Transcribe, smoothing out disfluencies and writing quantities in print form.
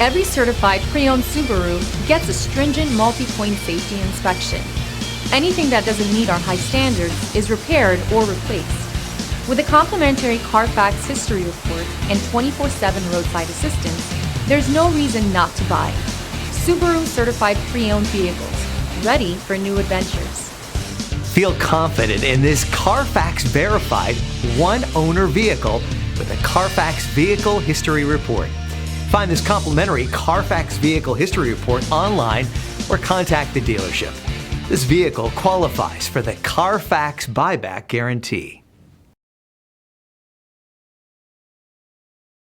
Every certified pre-owned Subaru gets a stringent multi-point safety inspection. Anything that doesn't meet our high standards is repaired or replaced. With a complimentary Carfax history report and 24/7 roadside assistance, there's no reason not to buy. Subaru certified pre-owned vehicles, ready for new adventures. Feel confident in this Carfax verified one-owner vehicle with a Carfax Vehicle History Report. Find this complimentary Carfax Vehicle History Report online or contact the dealership. This vehicle qualifies for the Carfax Buyback Guarantee.